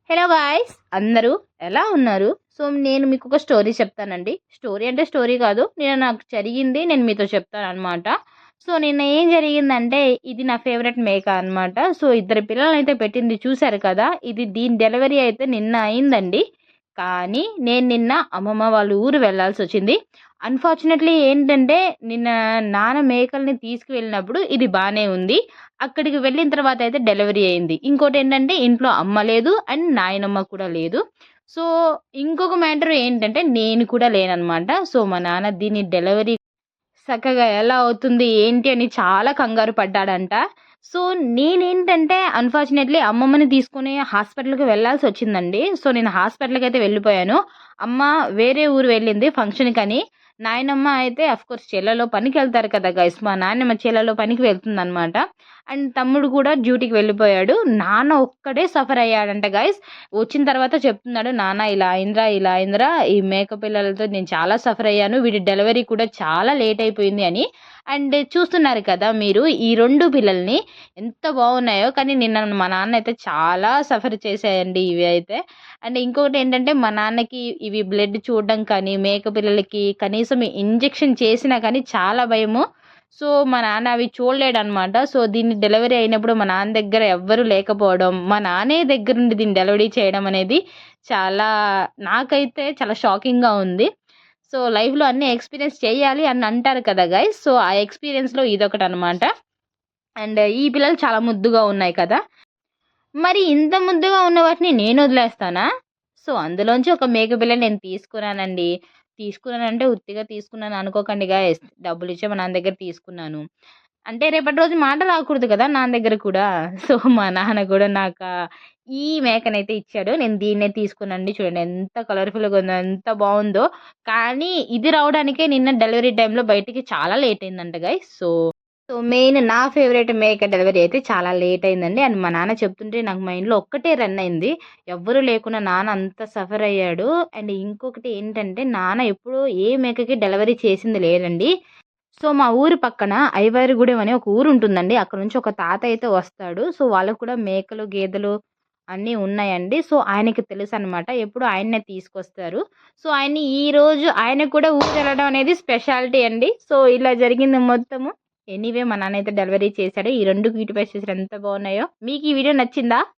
Hello guys, అందరూ ఎలా ఉన్నారు? సో నేను మీకు ఒక స్టోరీ చెప్తానండి. స్టోరీ అంటే స్టోరీ కాదు, నాకు జరిగింది నేను మీతో చెప్తాననమాట. సో నిన్న ఏం జరిగిందంటే, ఇది నా ఫేవరెట్ మేక అనమాట. సో ఇద్దరు పిల్లలనైతే పెట్టింది చూసారు కదా! దీని డెలివరీ అయితే నిన్న అయిందండి. కానీ నేను నిన్న అమ్మమ్మ వాళ్ళ ఊరు వెళ్ళాల్సొచ్చింది. అన్‌ఫార్చునేట్‌లీ ఏంటంటే, నిన్న నాన్న మేకల్ని తీసుకువెళ్ళినప్పుడు ఇది బానే ఉంది. అక్కడికి వెళ్ళిన తర్వాత అయితే డెలివరీ అయింది. ఇంకోటేంటంటే, ఇంట్లో అమ్మ లేదు అండ్ నాయనమ్మ కూడా లేదు. సో, ఇంకొక మ్యాటర్ ఏంటంటే, నేను కూడా లేననమాట. సో, మా నాన్న దీని డెలివరీ చక్కగా ఎలా అవుతుంది, ఏంటి అని చాలా కంగారు పడ్డాడంట. సో, నేనేంటంటే అన్‌ఫార్చునేట్‌లీ అమ్మమ్మని తీసుకొని హాస్పిటల్‌కి వెళ్ళాల్సొచ్చిందండి. సో, నేను హాస్పిటల్‌కైతే వెళ్ళిపోయాను. అమ్మ వేరే ఊరు వెళ్ళింది ఫంక్షన్‌కని. నాయనమ్మ అయితే ఆఫ్‌కోర్స్ చేలలో పనికెళ్తారు కదా గైస్! మా నాన్నమ్మ చేలలో పనికి వెళ్తుందనమాట. అండ్ తమ్ముడు కూడా డ్యూటీకి వెళ్ళిపోయాడు. నాన్న ఒక్కడే సఫర్ అయ్యాడంట గైస్! వచ్చిన తర్వాత చెప్తున్నాడు, "నాన్న ఇలా అయిందిరా, ఇలా అయిందిరా. ఈ మేక పిల్లలతో నేను చాలా సఫర్ అయ్యాను. వీడి డెలివరీ కూడా చాలా లేట్ అయిపోయింది" అని. అండ్ చూస్తున్నారు కదా మీరు ఈ 2 పిల్లల్ని ఎంత బాగున్నాయో. కానీ నిన్న మా నాన్న అయితే చాలా సఫర్ చేశాయండి ఇవి అయితే. అండ్ ఇంకొకటేంటంటే, మా నాన్నకి ఇవి బ్లడ్ చూడడం కానీ, మేక పిల్లలకి కనీసం ఇంజెక్షన్ చేసినా కానీ చాలా భయము. సో, మా నాన్న అవి చూడలేడనమాట. సో, దీన్ని డెలివరీ అయినప్పుడు మా నాన్న దగ్గర ఎవ్వరు లేకపోవడం, మా నాన్నే దగ్గరుండి దీన్ని డెలివరీ చేయడం అనేది చాలా నాకైతే చాలా షాకింగ్‌గా ఉంది. సో, లైఫ్‌లో అన్నీ ఎక్స్‌పీరియన్స్ చేయాలి అని అంటారు కదా గైస్! సో, ఆ ఎక్స్‌పీరియన్స్‌లో ఇదొకటనమాట. అండ్ ఈ పిల్లలు చాలా ముద్దుగా ఉన్నాయి కదా! మరి ఇంత ముద్దుగా ఉన్న వాటిని నేనొదిలేస్తానా? సో, అందులోంచి ఒక మేక పిల్లని నేను తీసుకున్నానండి. తీసుకున్నానంటే ఉత్తిగా తీసుకున్నాను అనుకోకండి గాయ్స్. డబ్బులిచ్చే మా నాన్న దగ్గర తీసుకున్నాను. అంటే రేపటి రోజు మాట రాకూడదు కదా నాన్న దగ్గర కూడా. సో, మా నాన్న కూడా నాకా ఈ మేకనైతే ఇచ్చాడు. నేను దీన్నే తీసుకున్నానండి. చూడండి ఎంత కలర్‌ఫుల్‌గా ఉందో, ఎంత బావుందో. కానీ ఇది రావడానికే నిన్న డెలివరీ టైమ్‌లో బయటికి చాలా లేట్ అయిందంట గైస్. మెయిన్ నా ఫేవరెట్ మేక డెలివరీ అయితే చాలా లేట్ అయిందండి. అండ్ మా నాన్న చెప్తుంటే నాకు మైండ్‌లో ఒక్కటే రన్ అయింది. ఎవ్వరు లేకుండా నాన్న అంత సఫర్ అయ్యాడు. అండ్ ఇంకొకటి ఏంటంటే, నాన్న ఎప్పుడూ ఏ మేకకి డెలివరీ చేసింది లేదండి. సో, మా ఊరి పక్కన ఐవారిగూడెం అనే ఒక ఊరుంటుందండి. అక్కడ నుంచి ఒక తాత అయితే వస్తాడు. సో, వాళ్ళకి కూడా మేకలు, గేదెలు అన్నీ ఉన్నాయండి. సో, ఆయనకి తెలుసనమాట. ఎప్పుడు ఆయన్నే తీసుకొస్తారు. సో, ఈరోజు ఆయనకు కూడా ఊరెళ్ళడం అనేది స్పెషాలిటీ అండి. సో, ఇలా జరిగింది మొత్తము. ఎనీవే మా నాన్నయితే డెలివరీ చేశాడు. ఈ 2 క్యూటీ పీసెస్ ఎంత బాగున్నాయో. మీకు ఈ వీడియో నచ్చిందా?